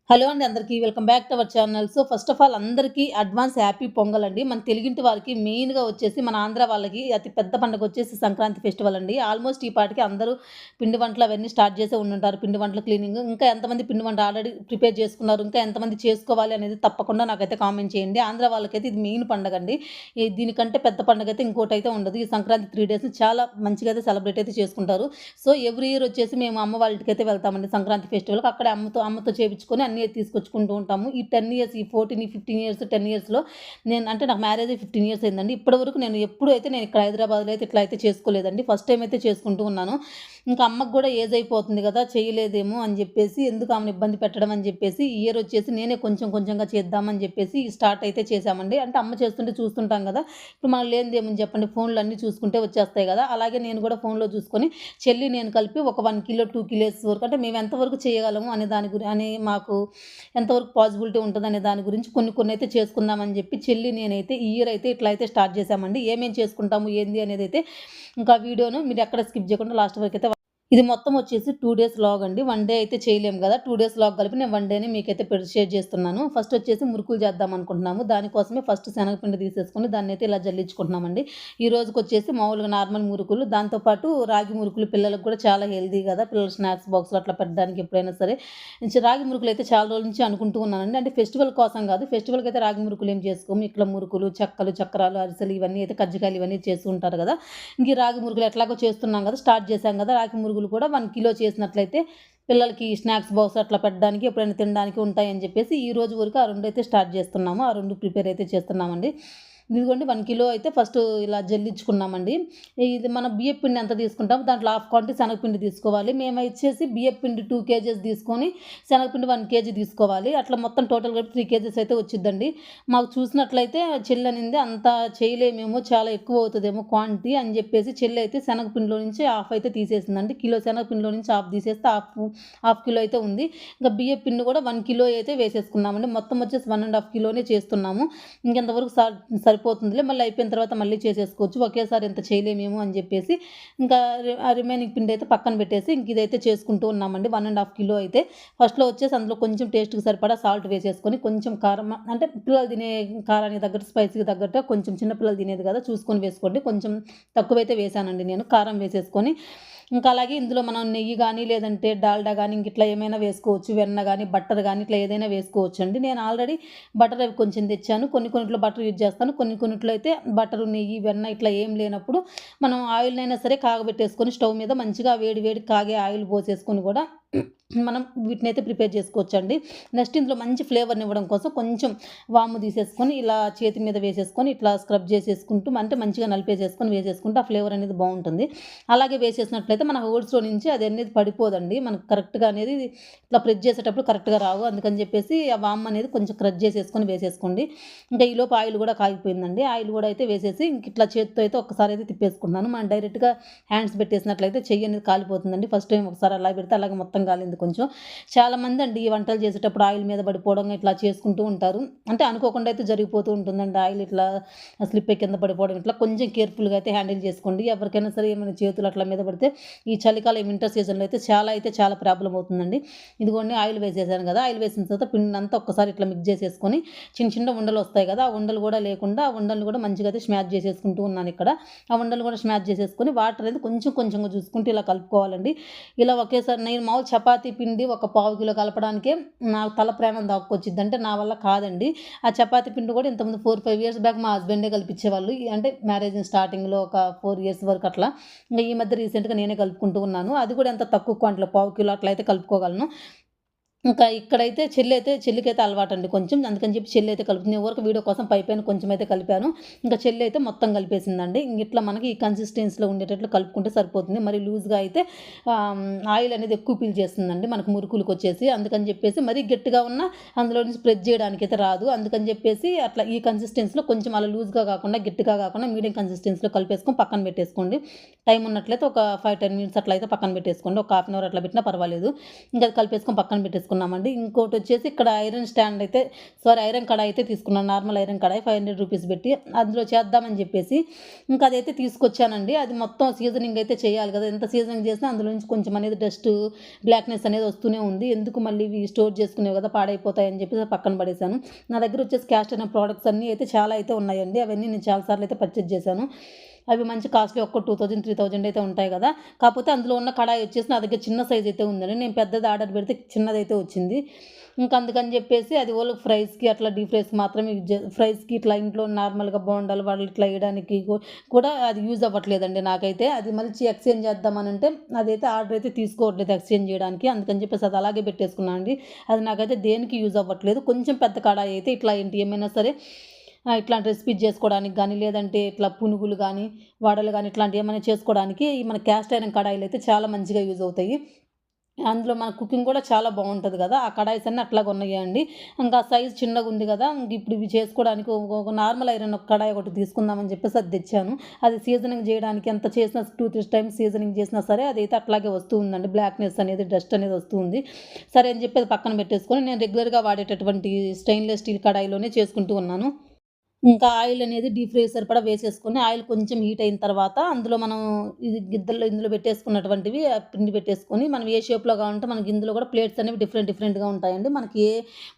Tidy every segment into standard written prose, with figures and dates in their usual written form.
Hello అండి అందరికీ. Welcome back to our channel. So, first of all అందరికీ advance happy pongal అండి. మన తెలుగింటి వారికి మెయిన్‌గా వచ్చేసి మన ఆంధ్ర వాళ్ళకి అతి పెద్ద పండుగొచ్చేసి సంక్రాంతి ఫెస్టివల్ అండి. ఆల్మోస్ట్ ఈ పాటికి అందరూ పిండి వంటలు అవన్నీ స్టార్ట్ చేసే ఉండుంటారు. పిండి వంటల క్లీనింగ్. ఇంకా ఎంతమంది పిండి వంట ఆల్రెడీ ప్రిపేర్ చేసుకున్నారు, ఇంకా ఎంతమంది చేసుకోవాలి అనేది తప్పకుండా నాకైతే కామెంట్ చేయండి. ఆంధ్ర వాళ్ళకైతే ఇది మెయిన్ పండగండి. దీనికంటే పెద్ద పండగైతే ఇంకోటైతే ఉండదు. ఈ సంక్రాంతి 3 డేస్‌ని చాలా మంచిగా అయితే సెలబ్రేట్ అయితే చేసుకుంటారు. సో, ఎవ్రీ ఇయర్ వచ్చేసి మేము అమ్మ వాళ్ళ ఇంటికైతే వెళ్తామండి సంక్రాంతి ఫెస్టివల్‌కి. అక్కడే అమ్మతో చేపించుకొని అన్నీ తీసుకొచ్చుకుంటూ ఉంటాము. ఈ 10 ఇయర్స్, ఈ 14, ఈ 15 ఇయర్స్, 10 ఇయర్స్‌లో అంటే నాకు మ్యారేజ్ అయ్యి 15 ఇయర్స్ అయిందండి. ఇప్పటివరకు నేను ఎప్పుడు అయితే నేను ఇక్కడ హైదరాబాద్‌లో అయితే ఇట్లా అయితే చేసుకోలేదండి. ఫస్ట్ టైమ్ అయితే చేసుకుంటూ ఉన్నాను. ఇంకా అమ్మకి కూడా ఏజ్ అయిపోతుంది కదా! చేయలేదేమో అని చెప్పేసి, ఎందుకు ఆమెను ఇబ్బంది పెట్టడం అని చెప్పేసి, ఈ ఇయర్ వచ్చేసి నేనే కొంచెం కొంచెంగా చేద్దామని చెప్పేసి స్టార్ట్ అయితే చేశామండి. అంటే అమ్మ చేస్తుంటే చూస్తుంటాం కదా! ఇప్పుడు మనం లేనిదేముంది చెప్పండి, ఫోన్‌లో అన్నీ చూసుకుంటే వచ్చేస్తాయి కదా! అలాగే నేను కూడా ఫోన్‌లో చూసుకొని నేను కలిపి ఒక 1 కిలో, 2 కిలోస్ వరకు, అంటే మేము ఎంతవరకు చేయగలము అనే దాని అని మాకు ఎంతవరకు పాసిబిలిటీ ఉంటదనే దాని గురించి కొన్నైతే చేసుకుందామని చెప్పి నేనైతే ఈ ఇయర్ అయితే ఇట్లా అయితే స్టార్ట్ చేశామండి. ఏమేం చేసుకుంటాము ఏంది అనేదైతే ఇంకా వీడియోను మీరు ఎక్కడ స్కిప్ చేయకుండా లాస్ట్ వరకైతే ఇది మొత్తం వచ్చేసి 2 డేస్ వ్లాగ్ అండి. 1 డే అయితే చేయలేము గదా! 2 డేస్ వ్లాగ్ కలిపి నేను 1 డేనే మీకైతే షేర్ చేస్తున్నాను. ఫస్ట్ వచ్చేసి మురుకులు చేద్దాం అనుకుంటున్నాము. దానికోసమే ఫస్ట్ శనగపిండి తీసేసుకొని దాన్నైతే ఇలా జల్లించుకుంటున్నామండి. ఈ రోజుకొచ్చేసి మామూలుగా నార్మల్ మురుకులు, దాంతో పాటు రాగి మురుకులు పిల్లలకు కూడా చాలా హెల్తీ గదా! పిల్లల స్నాక్స్ బాక్స్‌లో అట్లా పెట్టడానికి ఎప్పుడైనా సరే. రాగి మురుకులైతే చాలా రోజుల నుంచి అనుకుంటూ ఉన్నానండి. అంటే ఫెస్టివల్ కోసం గాదు. ఫెస్టివల్‌కైతే రాగి మురుకులు ఏం చేసుకోము. ఇట్లా మురుకులు, చెక్కలు, చక్రాలు, అరిసెలు ఇవన్నీ అయితే కజ్జికాయలు ఇవన్నీ చేస్తూ ఉంటారు గదా! ఇంక ఈ రాగి మురుకులు ఎట్లాగో చేస్తున్నాం గదా! స్టార్ట్ చేశాం గదా! రాగి మురుకులు కూడా 1 కిలో చేసినట్లయితే పిల్లలకి స్నాక్స్ బాక్స్ అట్లా పెట్టడానికి, ఎప్పుడైనా తినడానికి ఉంటాయని చెప్పేసి ఈ రోజు వరకు ఆ 2 అయితే స్టార్ట్ చేస్తున్నాము. ఆ 2 ప్రిపేర్ అయితే చేస్తున్నామండి. ఇదిగోండి 1 కిలో అయితే ఫస్ట్ ఇలా జల్లించుకున్నామండి. ఇది మనం బియ్యపు పిండి ఎంత తీసుకుంటామో దాంట్లో హాఫ్ క్వాంటిటీ శనగపిండి తీసుకోవాలి. మేమొచ్చేసి బియ్యపు పిండి 2 కేజీస్ తీసుకొని శనగపిండి 1 కేజీ తీసుకోవాలి. అట్లా మొత్తం టోటల్ కలిపి 3 కేజీస్ అయితే వచ్చిద్దండి. మాకు చూసినట్లయితే చెల్లనింది అంత చేయలేమేమో, చాలా ఎక్కువ అవుతదేమో క్వాంటిటీ అని చెప్పేసి చెల్లయితే శనగపిండిలో నుంచి హాఫ్ అయితే తీసేసిందండి. కిలో శనగపిండిలో నుంచి హాఫ్ తీసేస్తే హాఫ్ కిలో అయితే ఉంది. ఇంకా బియ్యపు పిండి కూడా 1 కిలో అయితే వేసేసుకున్నామండి. మొత్తం వచ్చేసి 1 ½ కిలోనే చేస్తున్నాము. ఇంకెంతవరకు సరిపోతుందిలే, మళ్ళీ అయిపోయిన తర్వాత మళ్ళీ చేసేసుకోవచ్చు. ఒకేసారి ఇంత చేయలేమేమో అని చెప్పేసి ఇంకా ఆ రిమైనింగ్ పిండి అయితే పక్కన పెట్టేసి ఇంక ఇదైతే చేసుకుంటూ ఉన్నామండి. 1 ½ కిలో అయితే ఫస్ట్‌లో వచ్చేసి అందులో కొంచెం టేస్ట్‌కి సరిపడా సాల్ట్ వేసేసుకొని, కొంచెం కారం, అంటే పిల్లలు తినే కారానికి తగ్గట్టు, స్పైసీకి తగ్గట్టు, కొంచెం చిన్న పిల్లలు తినేది కదా చూసుకొని వేసుకోండి. కొంచెం తక్కువైతే వేశానండి నేను. కారం వేసేసుకొని ఇంకా అలాగే ఇందులో మనం నెయ్యి గానీ, లేదంటే డాల్డా గానీ, ఇట్లా ఏమైనా వేసుకోవచ్చు. వెన్న గానీ, బటర్ గానీ ఇట్లా ఏదైనా వేసుకోవచ్చండి. నేను ఆల్రెడీ బటర్ అవి కొంచెం తెచ్చాను. కొన్నిట్లో బటర్ యూజ్ చేస్తాను. కొన్నిట్లో అయితే బటరు, నెయ్యి, వెన్న ఇట్లా ఏం లేనప్పుడు మనం ఆయిల్‌నైనా సరే కాగబెట్టేసుకొని స్టవ్ మీద మంచిగా వేడి వేడి కాగే ఆయిల్ పోసేసుకొని కూడా మనం వీటినైతే ప్రిపేర్ చేసుకోవచ్చండి. నెక్స్ట్ ఇందులో మంచి ఫ్లేవర్‌ని ఇవ్వడం కోసం కొంచెం వాము తీసేసుకొని ఇలా చేతి మీద వేసేసుకొని ఇట్లా స్క్రబ్ చేసేసుకుంటూ, అంటే మంచిగా నలిపేసేసుకొని వేసేసుకుంటే ఆ ఫ్లేవర్ అనేది బావుంటుంది. అలాగే వేసేసినట్లయితే మన హోల్స్‌లో నుంచి అది అనేది పడిపోదండి. మనకు కరెక్ట్‌గా అనేది ఇట్లా ప్రెస్ చేసేటప్పుడు కరెక్ట్‌గా రావు. అందుకని చెప్పేసి ఆ వామ్ అనేది కొంచెం క్రష్ చేసేసుకొని వేసేసుకోండి. ఇంకా ఈలోపు ఆయిల్ కూడా కాగిపోయిందండి. ఆయిల్ కూడా అయితే వేసేసి ఇంక ఇట్లా చేత్తో అయితే ఒక్కసారి అయితే తిప్పేసుకుంటున్నాను. మనం డైరెక్ట్‌గా హ్యాండ్స్ పెట్టేసినట్లయితే చెయ్యి అనేది కాలిపోతుందండి. ఫస్ట్ టైం ఒకసారి అలా పెడితే అలాగే మొత్తం కాలింది కొంచెం. చాలామందండి ఈ వంటలు చేసేటప్పుడు ఆయిల్ మీద పడిపోవడం ఇట్లా చేసుకుంటూ ఉంటారు. అంటే అనుకోకుండా అయితే జరిగిపోతూ ఉంటుందండి. ఆయిల్ ఇట్లా స్లిప్ అయ్యి కింద పడిపోవడం, ఇట్లా కొంచెం కేర్‌ఫుల్‌గా అయితే హ్యాండిల్ చేసుకోండి. ఎవరికైనా సరే ఏమైనా చేతులు అట్లా మీద పడితే ఈ చలికాలం వింటర్ సీజన్‌లో అయితే చాలా ప్రాబ్లమ్ అవుతుందండి. ఇదిగోండి ఆయిల్ వేసేసాను కదా! ఆయిల్ వేసిన తర్వాత పిండినంతా ఒక్కసారి ఇట్లా మిక్స్ చేసేసుకొని చిన్న ఉండలు వస్తాయి కదా! ఆ ఉండలు కూడా లేకుండా ఆ ఉండలను కూడా మంచిగా అయితే స్మాష్ చేసేసుకుంటూ ఉన్నాను ఇక్కడ. ఆ ఉండలు కూడా స్మాష్ చేసేసుకొని వాటర్ అనేది కొంచెం కొంచెంగా చూసుకుంటూ ఇలా కలుపుకోవాలండి. ఇలా ఒకేసారి నేను మామూలు చపాతీ పిండి ఒక పావు కిలో కలపడానికే నాకు తల ప్రాణం దాక్కొచ్చిద్ది. అంటే నా వల్ల కాదండి. ఆ చపాతీ పిండి కూడా ఇంతకుముందు 4, 5 ఇయర్స్ బ్యాక్ మా హస్బెండే కలిపించేవాళ్ళు. అంటే మ్యారేజ్ స్టార్టింగ్‌లో ఒక 4 ఇయర్స్ వరకు అట్లా. ఇంక ఈ మధ్య రీసెంట్‌గా నేనే కలుపుకుంటూ ఉన్నాను. అది కూడా ఎంత తక్కువ క్వాంటిటీలో పావు కిలో అట్లా అయితే కలుపుకోగలను. ఇంకా ఇక్కడైతే చెల్లికైతే అలవాటండి కొంచెం. అందుకని చెప్పి చెల్లయితే కలుపుతుంది. ఊరక వీడియో కోసం పైపైన కొంచెం అయితే కలిపాను. ఇంకా చెల్లయితే మొత్తం కలిపేసిందండి. ఇట్లా మనకి ఈ కన్సిస్టెన్సీలో ఉండేటట్లు కలుపుకుంటే సరిపోతుంది. మరి లూజ్‌గా అయితే ఆయిల్ అనేది ఎక్కువ పీల్చేస్తుందండి మనకు మురుకులకొచ్చేసి. అందుకని చెప్పేసి మరీ గట్టిగా ఉన్నా అందులో నుంచి స్ప్రెడ్ చేయడానికైతే రాదు. అందుకని చెప్పేసి అట్లా ఈ కన్సిస్టెన్సీలో కొంచెం అలా లూజ్‌గా కాకుండా, గట్టిగా కాకుండా మీడియం కన్సిస్టెన్సీలో కలిపేసుకొని పక్కన పెట్టేసుకోండి. టైం ఉన్నట్లయితే ఒక 5, 10 మినిట్స్ అట్లా అయితే పక్కన పెట్టేసుకోండి. ఒక హాఫ్ అన్ అవర్ అట్లా పెట్టినా పర్వాలేదు. ఇంకా అది కలిపేసుకొని పక్కన పెట్టేసుకోండి. పెట్టేసుకున్నామండి. ఇంకోటి వచ్చేసి ఇక్కడ ఐరన్ స్టాండ్ అయితే ఐరన్ కడాయి అయితే తీసుకున్నాను. నార్మల్ ఐరన్ కడాయి 500 రూపీస్ పెట్టి అందులో చేద్దామని చెప్పేసి ఇంకా అదైతే తీసుకొచ్చానండి. అది మొత్తం సీజనింగ్ అయితే చేయాలి కదా! ఎంత సీజనింగ్ చేసినా అందులో నుంచి కొంచెం అనేది డస్ట్, బ్లాక్‌నెస్ అనేది వస్తూనే ఉంది. ఎందుకు మళ్ళీ ఇవి స్టోర్ చేసుకునేవి కదా! పాడైపోతాయని చెప్పేసి పక్కన పడేశాను. నా దగ్గర వచ్చేసి క్యాస్ట్ అయిన ప్రొడక్ట్స్ అన్నీ అయితే చాలా అయితే ఉన్నాయండి. అవన్నీ నేను చాలా సార్లు అయితే పర్చేజ్ చేశాను. అవి మంచి కాస్ట్‌లీ ఒక్క 2000, 3000 అయితే ఉంటాయి కదా! కాకపోతే అందులో ఉన్న కడాయి వచ్చేసి నా దగ్గర చిన్న సైజ్ అయితే ఉందండి. నేను పెద్దది ఆర్డర్ పెడితే చిన్నదైతే వచ్చింది. ఇంక అందుకని చెప్పేసి అది ఓన్లీ ఫ్రైస్‌కి అట్లా డీప్ ఫ్రైస్‌కి మాత్రమే ఫ్రైస్‌కి ఇట్లా ఇంట్లో నార్మల్‌గా బోండాలు వాళ్ళు ఇట్లా వేయడానికి కూడా అది యూజ్ అవ్వట్లేదండి నాకైతే. అది మళ్ళీ ఎక్స్చేంజ్ చేద్దామనంటే అదైతే ఆర్డర్ అయితే తీసుకోవట్లేదు ఎక్స్చేంజ్ చేయడానికి. అందుకని చెప్పేసి అది అలాగే పెట్టేసుకున్నాను అండి. అది నాకైతే దేనికి యూజ్ అవ్వట్లేదు. కొంచెం పెద్ద కడాయి అయితే ఇట్లా ఏంటి ఏమైనా సరే ఇట్లాంటి రెసిపీస్ చేసుకోవడానికి గానీ, లేదంటే ఇట్లా పునుగులు గానీ, వడలు గానీ ఇట్లాంటివి ఏమైనా చేసుకోవడానికి ఈ మన క్యాస్ట్ ఐరన్ కడాయిలయితే చాలా మంచిగా యూజ్ అవుతాయి. అందులో మన కుకింగ్ కూడా చాలా బావుంటది గదా! ఆ కడాయిస్ అన్నీ అట్లాగే ఉన్నాయండి. ఇంకా సైజ్ చిన్నగుంది గదా! ఇప్పుడు ఇవి చేసుకోవడానికి ఒక నార్మల్ ఐరన్ ఒక కడాయి ఒకటి తీసుకుందామని చెప్పేసి అది తెచ్చాను. అది సీజనింగ్ జేయడానికి ఎంత చేసినా 2, 3 టైమ్స్ సీజనింగ్ చేసినా సరే అదైతే అట్లాగే వస్తూ ఉందండి. బ్లాక్‌నెస్ అనేది, డస్ట్ అనేది వస్తూ ఉంది. సరే అని చెప్పి అది పక్కన పెట్టేసుకొని నేను రెగ్యులర్‌గా వాడేటటువంటి స్టెయిన్‌లెస్ స్టీల్ కడాయిలోనే చేసుకుంటూ ఉన్నాను. ఇంకా ఆయిల్ అనేది డీప్ ఫ్రై సరిపడా వేసేసుకొని, ఆయిల్ కొంచెం హీట్ అయిన తర్వాత అందులో మనం ఇది ఇందులో పెట్టేసుకున్నటువంటివి పిండి పెట్టేసుకొని, మనం ఏ షేప్‌లో కావాలంటే మనకి ఇందులో కూడా ప్లేట్స్ అనేవి డిఫరెంట్‌గా ఉంటాయండి. మనకి ఏ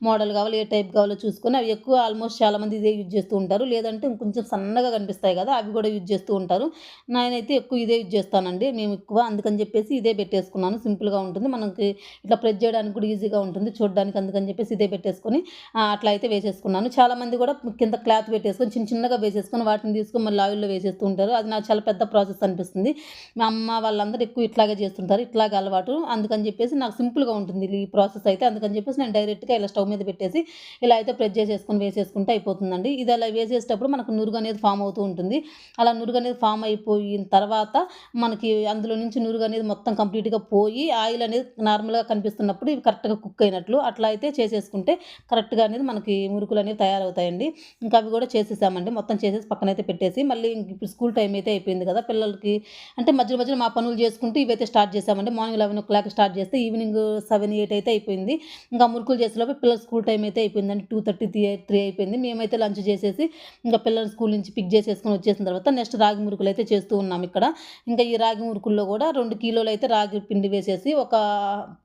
మోడల్ కావాలో, ఏ టైప్ కావాలో చూసుకొని అవి ఎక్కువ ఆల్మోస్ట్ చాలామంది ఇదే యూజ్ చేస్తూ ఉంటారు. లేదంటే ఇంకొంచెం సన్నగా కనిపిస్తాయి కదా! అవి కూడా యూజ్ చేస్తూ ఉంటారు. నేనైతే ఎక్కువ ఇదే యూజ్ చేస్తానండి. మేము ఎక్కువ అందుకని చెప్పేసి ఇదే పెట్టేసుకున్నాను. సింపుల్‌గా ఉంటుంది. మనకి ఇట్లా ప్రెస్ చేయడానికి కూడా ఈజీగా ఉంటుంది చూడడానికి. అందుకని చెప్పేసి ఇదే పెట్టేసుకొని అట్లా అయితే వేసేసుకున్నాను. చాలామంది కూడా కింద క్లాత్ పెట్టేసుకొని చిన్నగా వేసేసుకొని వాటిని తీసుకొని మళ్ళీ ఆయిల్‌లో వేసేస్తూ ఉంటారు. అది నాకు చాలా పెద్ద ప్రాసెస్ అనిపిస్తుంది. మా అమ్మ వాళ్ళందరూ ఎక్కువ ఇట్లాగే చేస్తుంటారు. ఇట్లాగే అలవాటు. అందుకని చెప్పేసి నాకు సింపుల్‌గా ఉంటుంది ఈ ప్రాసెస్ అయితే. అందుకని చెప్పేసి నేను డైరెక్ట్‌గా ఇలా స్టవ్ మీద పెట్టేసి ఇలా అయితే ప్రెస్ చేసేసుకొని వేసేసుకుంటే అయిపోతుందండి. ఇది అలా వేసేసేటప్పుడు మనకు నురుగు అనేది ఫామ్ అవుతూ ఉంటుంది. అలా నురుగు అనేది ఫామ్ అయిపోయిన తర్వాత మనకి అందులో నుంచి నురుగు అనేది మొత్తం కంప్లీట్‌గా పోయి ఆయిల్ అనేది నార్మల్‌గా కనిపిస్తున్నప్పుడు ఇవి కరెక్ట్‌గా కుక్ అయినట్లు అట్లా అయితే చేసేసుకుంటే కరెక్ట్‌గా అనేది మనకి మురుకులనేవి తయారవుతాయండి. ఇంకా అవి కూడా చేసేసామండి. మొత్తం చేసేసి పక్కనైతే పెట్టేసి మళ్ళీ ఇప్పుడు స్కూల్ టైమ్ అయితే అయిపోయింది కదా! పిల్లలకి అంటే మధ్యలో మా పనులు చేసుకుంటూ ఇవైతే స్టార్ట్ చేసామండి. మార్నింగ్ 11:00 స్టార్ట్ చేస్తే ఈవినింగ్ 7, 8 అయితే అయిపోయింది. ఇంకా మురుకులు చేసేలోపు పిల్లల స్కూల్ టైమ్ అయితే అయిపోయిందండి. 2:30, 3 అయిపోయింది. మేమైతే లంచ్ చేసేసి ఇంకా పిల్లల్ని స్కూల్ నుంచి పిక్ చేసేసుకొని వచ్చేసిన తర్వాత నెక్స్ట్ రాగి మురుకులు అయితే చేస్తూ ఉన్నాం ఇక్కడ. ఇంకా ఈ రాగి మురుకుల్లో కూడా 2 కిలోలు అయితే రాగి పిండి వేసేసి ఒక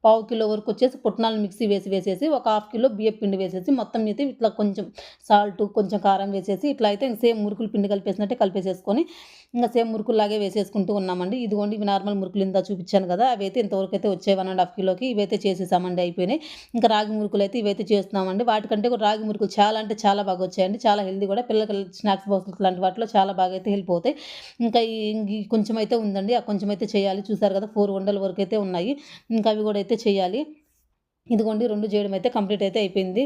పావు కిలో వరకు వచ్చేసి పుట్నాలు మిక్సీ వేసేసి ఒక హాఫ్ కిలో బియ్యపు పిండి వేసేసి మొత్తం అయితే ఇట్లా కొంచెం సాల్ట్, కొంచెం కారం వేసేసి ఇట్లా అయితే సేమ్ మురుకులు పిండి కలిపేసినట్టే కలిపేసేసుకొని ఇంక సేమ్ మురుకుల్లాగే వేసేసుకుంటూ ఉన్నామండి. ఇదిగోండి ఇవి నార్మల్ మురుకులు ఇందాక చూపించాను కదా! అవైతే ఇంతవరకైతే వచ్చాయి 1½ కిలోకి. ఇవైతే చేసేసామండి అయిపోయినాయి. ఇంకా రాగి మురుకులైతే ఇవైతే చేస్తున్నామండి. వాటికంటే కూడా రాగి మురుకులు చాలా అంటే చాలా బాగా వచ్చాయండి. చాలా హెల్తీ కూడా పిల్లలకి స్నాక్స్ బాక్స్ లాంటి వాటిలో చాలా బాగా అయితే హెల్ప్ అవుతాయి. ఇంకా ఈ కొంచెం అయితే ఉందండి. ఆ కొంచెం అయితే చేయాలి. చూసారు కదా! 4 ఉండల వరకైతే ఉన్నాయి. ఇంకా అవి కూడా అయితే చేయాలి. ఇదిగోండి 2 చేయడం అయితే కంప్లీట్ అయితే అయిపోయింది.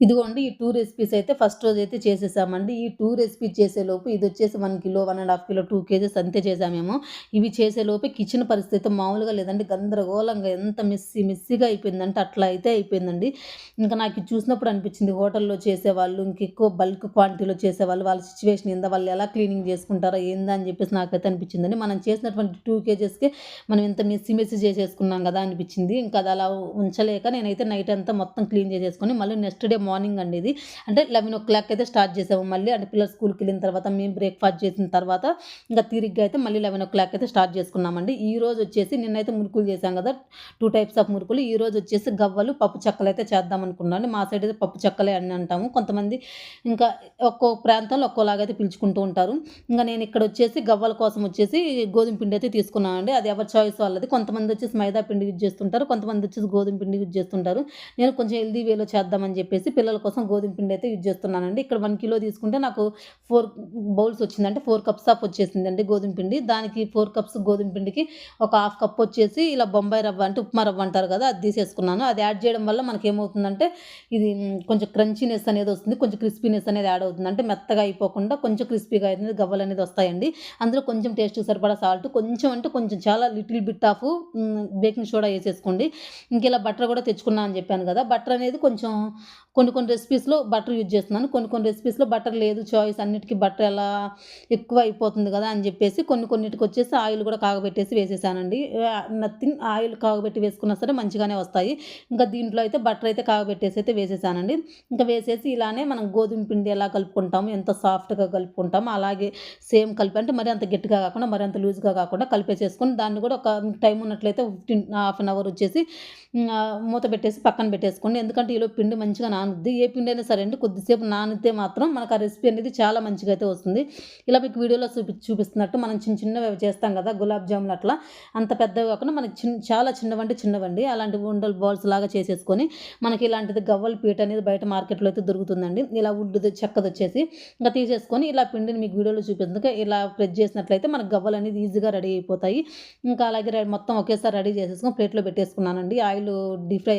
ఇదిగోండి ఈ 2 రెసిపీస్ అయితే ఫస్ట్ రోజైతే చేసేసామండి. ఈ 2 రెసిపీస్ చేసేలోపు ఇదొచ్చేసి 1 కిలో, 1½ కిలో, 2 కేజెస్ అంతే చేసామేమో. ఇవి చేసేలోపే కిచెన్ పరిస్థితి మామూలుగా లేదండి. గందరగోళంగా ఎంత మెస్సీగా అయిపోయిందంటే అట్లా అయితే అయిపోయిందండి. ఇంకా నాకు ఇది చూసినప్పుడు అనిపించింది హోటల్‌లో చేసేవాళ్ళు, ఇంకెక్కువ బల్క్ క్వాంటిటీలో చేసేవాళ్ళు, వాళ్ళ సిట్యుయేషన్ ఏందో, వాళ్ళు ఎలా క్లీనింగ్ చేసుకుంటారో ఏందా అని చెప్పేసి నాకైతే అనిపించిందండి. మనం చేసినటువంటి 2 కేజెస్‌కే మనం ఇంత మెస్సీ చేసుకున్నాం కదా అనిపించింది. ఇంకా అది అలా ఉంచలేక నేనైతే నైట్ అంతా మొత్తం క్లీన్ చేసేసుకొని మళ్ళీ నెక్స్ట్ డే మార్నింగ్ అండి ఇది. అంటే 11:00 అయితే స్టార్ట్ చేసాము మళ్ళీ. అంటే పిల్లలు స్కూల్‌కెళ్ళిన తర్వాత మేము బ్రేక్‌ఫాస్ట్ చేసిన తర్వాత ఇంకా తీరిగ్గా అయితే మళ్ళీ 11:00 అయితే స్టార్ట్ చేసుకున్నామండి. ఈరోజు వచ్చేసి నిన్నైతే మురుకులు చేశాం కదా! 2 టైప్స్ ఆఫ్ మురుకులు. ఈరోజు వచ్చేసి గవ్వలు, పప్పు చెక్కలైతే చేద్దాం అనుకున్నాను. మా సైడ్ అయితే పప్పు చెక్కలే అని అంటాము. కొంతమంది ఇంకా ఒక్కో ప్రాంతంలో ఒక్కోలాగైతే పిలుచుకుంటూ ఉంటారు. ఇంక నేను ఇక్కడ వచ్చేసి గవ్వల కోసం వచ్చేసి గోధుమ పిండి అయితే తీసుకున్నానండి. అది ఎవరి చాయిస్ వాళ్ళది. కొంతమంది వచ్చేసి మైదా పిండి యూజ్ చేస్తుంటారు. కొంతమంది వచ్చేసి గోధుమ పిండి యూజ్ చేస్తుంటారు. నేను కొంచెం హెల్తీ వేలో చేద్దామని చెప్పేసి పిల్లల కోసం గోధుమ పిండి అయితే యూజ్ చేస్తున్నానండి. ఇక్కడ 1 కిలో తీసుకుంటే నాకు 4 బౌల్స్ వచ్చింది. అంటే 4 కప్స్ ఆఫ్ వచ్చేసిందండి గోధుమ పిండి. దానికి 4 కప్స్ గోధుమ పిండికి ఒక హాఫ్ కప్ వచ్చేసి ఇలా బొంబాయి రవ్వ అంటే ఉప్మా రవ్వ అంటారు కదా! అది తీసేసుకున్నాను. అది యాడ్ చేయడం వల్ల మనకేమవుతుందంటే ఇది కొంచెం క్రంచీనెస్ అనేది వస్తుంది. కొంచెం క్రిస్పీనెస్ అనేది యాడ్ అవుతుంది. అంటే మెత్తగా అయిపోకుండా కొంచెం క్రిస్పీగా అనేది గవ్వలనేది వస్తాయండి. అందులో కొంచెం టేస్ట్‌కి సరిపడా సాల్ట్, కొంచెం అంటే కొంచెం చాలా little bit of baking soda ఏసేసుకోండి. ఇంక ఇలా బటర్ కూడా తెచ్చుకున్నా అని చెప్పాను కదా! బటర్ అనేది కొంచెం కొన్ని రెసిపీస్‌లో బటర్ యూజ్ చేస్తున్నాను. కొన్ని రెసిపీస్‌లో బటర్ లేదు చాయిస్ అన్నిటికి బటర్ ఎలా ఎక్కువ అయిపోతుంది కదా అని చెప్పేసి కొన్నిటికొచ్చేసి ఆయిల్ కూడా కాగబెట్టేసి వేసేసానండి. నథింగ్ ఆయిల్ కాగబెట్టి వేసుకున్నా సరే మంచిగానే వస్తాయి. ఇంకా దీంట్లో అయితే బటర్ అయితే కాగబెట్టేసి అయితే వేసేసానండి. ఇంకా వేసేసి ఇలానే మనం గోధుమ పిండి ఎలా కలుపుకుంటాము, ఎంత సాఫ్ట్‌గా కలుపుకుంటామో అలాగే సేమ్ కలిపి అంటే మరి అంత గట్టిగా కాకుండా, మరి అంత లూజ్‌గా కాకుండా కలిపేసేసుకొని దాన్ని కూడా ఒక టైం ఉన్నట్లయితే హాఫ్ అన్ అవర్ వచ్చేసి మూత పెట్టేసి పక్కన పెట్టేసుకోండి. ఎందుకంటే ఈలోపు పిండి మంచిగా నానుద్ది. ఏ పిండి అయినా సరే అండి కొద్దిసేపు నానితే మాత్రం మనకు ఆ రెసిపీ అనేది చాలా మంచిగా అయితే వస్తుంది. ఇలా మీకు వీడియోలో చూపిస్తున్నట్టు మనం చిన్నవి చేస్తాం కదా గులాబ్ జాములు అట్లా అంత పెద్దవి కాకుండా మనకి చాలా చిన్నవండి. అలాంటి ఉండలు బాల్స్ లాగా చేసేసుకొని మనకి ఇలాంటిది గవ్వల పీట అనేది బయట మార్కెట్‌లో అయితే దొరుకుతుందండి. ఇలా వుడ్‌ది చెక్కదొచ్చేసి ఇంకా తీసేసుకొని ఇలా పిండిని మీకు వీడియోలో చూపిస్తున్నట్టుగా ఇలా ప్రెస్ చేసినట్లయితే మనకు గవ్వలు అనేది ఈజీగా రెడీ అయిపోతాయి. ఇంకా అలాగే మొత్తం ఒకేసారి రెడీ చేసేసుకొని ప్లేట్‌లో పెట్టేసుకున్నానండి. డీప్ ఫ్రై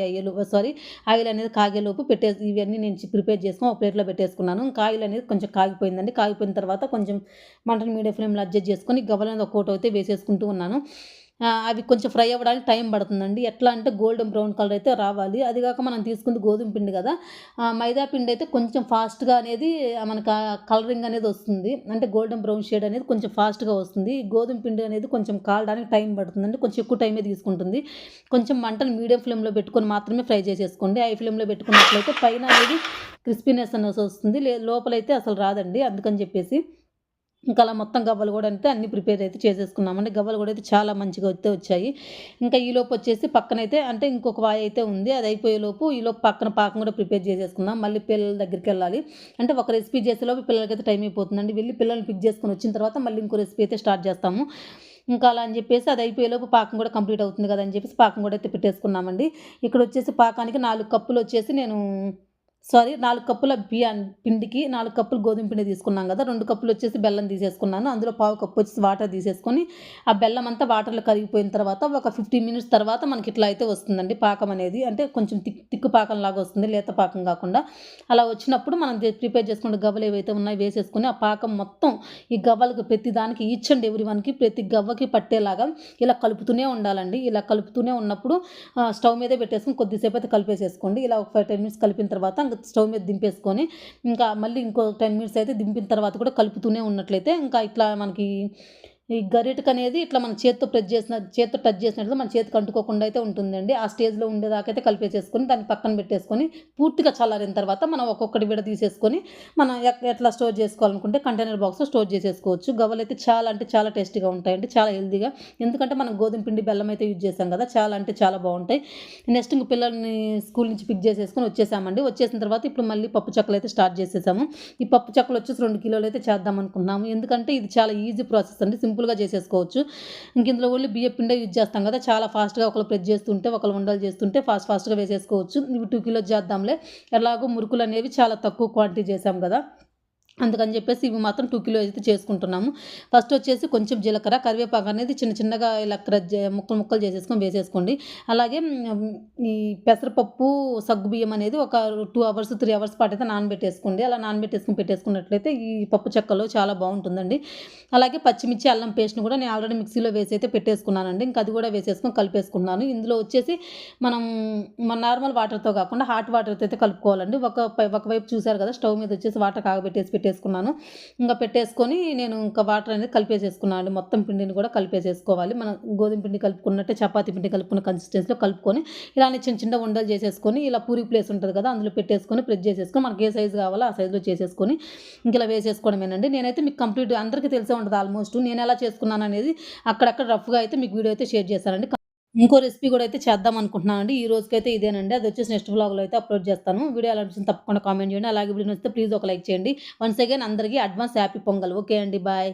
ఆయిల్ అనేది కాగేలోపు ఇవన్నీ నేను ప్రిపేర్ చేసుకొని ఒక ప్లేట్‌లో పెట్టేసుకున్నాను. ఇంకా ఆయిల్ అనేది కొంచెం కాగిపోయిందండి. కాగిపోయిన తర్వాత కొంచెం మంటను మీడియం ఫ్లేమ్‌లో అడ్జస్ట్ చేసుకొని గవ్వలు అనేది ఒక్కోటైతే వేసేసుకుంటూ ఉన్నాను. అవి కొంచెం ఫ్రై అవ్వడానికి టైం పడుతుందండి. ఎట్లా అంటే గోల్డెన్ బ్రౌన్ కలర్ అయితే రావాలి. అది కాక మనం తీసుకుంది గోధుమ పిండి కదా! మైదా పిండి అయితే కొంచెం ఫాస్ట్‌గా అనేది మనకు కలరింగ్ అనేది వస్తుంది. అంటే గోల్డెన్ బ్రౌన్ షేడ్ అనేది కొంచెం ఫాస్ట్‌గా వస్తుంది. గోధుమ పిండి అనేది కొంచెం కాలడానికి టైం పడుతుందండి. కొంచెం ఎక్కువ టైమే తీసుకుంటుంది. కొంచెం మంటను మీడియం ఫ్లేమ్‌లో పెట్టుకొని మాత్రమే ఫ్రై చేసేసుకోండి. హై ఫ్లేమ్‌లో పెట్టుకున్నట్లయితే పైన అనేది క్రిస్పీనెస్ అనేది వస్తుంది. లోపలైతే అసలు రాదండి. అందుకని చెప్పేసి ఇంకా అలా మొత్తం గవ్వలు కూడా అంటే అన్నీ ప్రిపేర్ అయితే చేసేసుకున్నామండి. గవ్వలు కూడా అయితే చాలా మంచిగా అయితే వచ్చాయి. ఇంకా ఈలోపు వచ్చేసి పక్కనైతే అంటే ఇంకొక వాయి అయితే ఉంది. అది అయిపోయేలోపు ఈలోపు పక్కన పాకం కూడా ప్రిపేర్ చేసేసుకుందాం. మళ్ళీ పిల్లల దగ్గరికెళ్ళాలి. అంటే ఒక రెసిపీ చేసేలోపు పిల్లలకైతే టైం అయిపోతుందండి. వెళ్ళి పిల్లల్ని పిక్ చేసుకొని వచ్చిన తర్వాత మళ్ళీ ఇంకో రెసిపీ అయితే స్టార్ట్ చేస్తాము. ఇంకా అలా అని చెప్పేసి అది అయిపోయేలోపు పాకం కూడా కంప్లీట్ అవుతుంది కదా అని చెప్పేసి పాకం కూడా అయితే పెట్టేసుకున్నామండి. ఇక్కడ వచ్చేసి పాకానికి 4 కప్పులు వచ్చేసి నేను 4 కప్పుల పిండికి 4 కప్పులు గోధుమ పిండి తీసుకున్నాం కదా! 2 కప్పులు వచ్చేసి బెల్లం తీసేసుకున్నాను. అందులో పావు కప్పు వచ్చేసి వాటర్ తీసేసుకొని, ఆ బెల్లం అంతా వాటర్‌లో కరిగిపోయిన తర్వాత ఒక 15 మినిట్స్ తర్వాత మనకి ఇట్లా అయితే వస్తుందండి పాకం అనేది. అంటే కొంచెం తిక్కు పాకంలాగా వస్తుంది. లేత పాకం కాకుండా. అలా వచ్చినప్పుడు మనం ప్రిపేర్ చేసుకున్న గవ్వలు ఏవైతే ఉన్నాయో వేసేసుకొని, ఆ పాకం మొత్తం ఈ గవ్వలకు ప్రతి దానికి ఈచ్ అండ్ ఎవ్రీ వన్‌కి ప్రతి గవ్వకి పట్టేలాగా ఇలా కలుపుతూనే ఉండాలండి. ఇలా కలుపుతూనే ఉన్నప్పుడు స్టవ్ మీదే పెట్టేసుకొని కొద్దిసేపు అయితే కలిపేసేసుకోండి. ఇలా ఒక 10 మినిట్స్ కలిపిన తర్వాత స్టవ్ మీద దింపేసుకొని ఇంకా మళ్ళీ ఇంకో 10 మినిట్స్ అయితే దింపిన తర్వాత కూడా కలుపుతూనే ఉన్నట్లయితే ఇంకా ఇట్లా మనకి ఈ గరిటెకనేది ఇట్లా మన చేత్తో టచ్ చేసినట్లయితే మన చేతికి అంటుకోకుండా అయితే ఉంటుందండి. ఆ స్టేజ్‌లో ఉండేదాకా అయితే కలిపేసేసుకొని దాన్ని పక్కన పెట్టేసుకొని పూర్తిగా చల్లారిన తర్వాత మనం ఒక్కొక్కటి తీసేసుకొని మనం ఎట్లా స్టోర్ చేసుకోవాలనుకుంటే కంటైనర్ బాక్స్‌లో స్టోర్ చేసేసుకోవచ్చు. గవ్వలైతే చాలా అంటే చాలా టేస్టీగా ఉంటాయండి. చాలా హెల్తీగా. ఎందుకంటే మనం గోధుమ పిండి, బెల్లం అయితే యూజ్ చేసాం కదా! చాలా అంటే చాలా బావుంటాయి. నెక్స్ట్ ఇంక పిల్లల్ని స్కూల్ నుంచి పిక్ చేసేసుకొని వచ్చేసామండి. వచ్చేసిన తర్వాత ఇప్పుడు మళ్ళీ పప్పు చెక్కలు అయితే స్టార్ట్ చేసేసాము. ఈ పప్పు చెక్కలు వచ్చేసి 2 కిలోలు అయితే చేద్దాం అనుకుంటున్నాము. ఎందుకంటే ఇది చాలా ఈజీ ప్రాసెస్ అండి. సింపుల్‌గా చేసేసుకోవచ్చు. ఇందులో ఓన్లీ బియ్యం పిండే యూజ్ చేస్తాం కదా! చాలా ఫాస్ట్‌గా ఒకళ్ళు ప్రెస్ చేస్తుంటే, ఒకళ్ళు ఉండలు చేస్తుంటే ఫాస్ట్‌గా వేసేసుకోవచ్చు. ఇవి 2 కిలోలు చేద్దాంలే. ఎలాగో మురుకులనేవి చాలా తక్కువ క్వాంటిటీ చేసాం కదా! అందుకని చెప్పేసి ఇవి మాత్రం 2 కిలో అయితే చేసుకుంటున్నాము. ఫస్ట్ వచ్చేసి కొంచెం జీలకర్ర, కరివేపాకు అనేది చిన్నగా ఇలా ముక్కలు చేసేసుకొని వేసేసుకోండి. అలాగే ఈ పెసరపప్పు, సగ్గుబియ్యం అనేది ఒక 2 అవర్స్, 3 అవర్స్ పాటు అయితే నానబెట్టేసుకోండి. అలా పెట్టేసుకున్నట్లయితే ఈ పప్పు చెక్కలో చాలా బావుంటుందండి. అలాగే పచ్చిమిర్చి, అల్లం పేస్ట్‌ని కూడా నేను ఆల్రెడీ మిక్సీలో వేసి అయితే పెట్టేసుకున్నానండి. ఇంకా అది కూడా వేసేసుకొని కలిపేసుకున్నాను. ఇందులో వచ్చేసి మనం మన నార్మల్ వాటర్‌తో కాకుండా హాట్ వాటర్‌తో అయితే కలుపుకోవాలండి. ఒకవైపు చూసారు కదా! స్టవ్ మీద వచ్చేసి వాటర్ పెట్టేసుకున్నాను. ఇంకా పెట్టేసుకొని నేను ఇంకా వాటర్ అనేది కలిపేసేసుకున్నాను. మొత్తం పిండిని కూడా కలిపేసేసుకోవాలి. మనం గోధుమ పిండి కలుపుకున్నట్టే చపాతీ పిండి కలుపుకున్న కన్సిస్టెన్సీలో కలుపుకొని ఇలానే చిన్న ఉండలు చేసేసుకొని ఇలా పూరి ప్లేస్ ఉంటుంది కదా! అందులో పెట్టేసుకొని ప్రెస్ చేసేసుకొని మనకి ఏ సైజు కావాలో ఆ సైజులో చేసేసుకొని ఇంక ఇలా వేసేసుకోవడమేనండి. నేనైతే మీకు కంప్లీట్ అందరికీ తెలిసే ఉంటది ఆల్మోస్ట్. నేను ఎలా చేసుకున్నాననేది అక్కడక్కడ రఫ్‌గా అయితే మీకు వీడియో అయితే షేర్ చేశానండి. ఇంకో రెసిపీ కూడా అయితే చేద్దాం అనుకుంటున్నానండి. ఈ రోజుకైతే ఇదేనండి. అదొచ్చేసి నెక్స్ట్ వ్లాగ్‌లో అయితే అప్‌లోడ్ చేస్తాను. వీడియో ఎలా అనిపించిందో తప్పకుండా కామెంట్ చేయండి. అలాగే వీడియో నచ్చితే ప్లీజ్ ఒక లైక్ చేయండి. వన్స్ అగైన్ అందరికీ అడ్వాన్స్ హ్యాపీ పొంగల్. ఓకే అండి. బాయ్.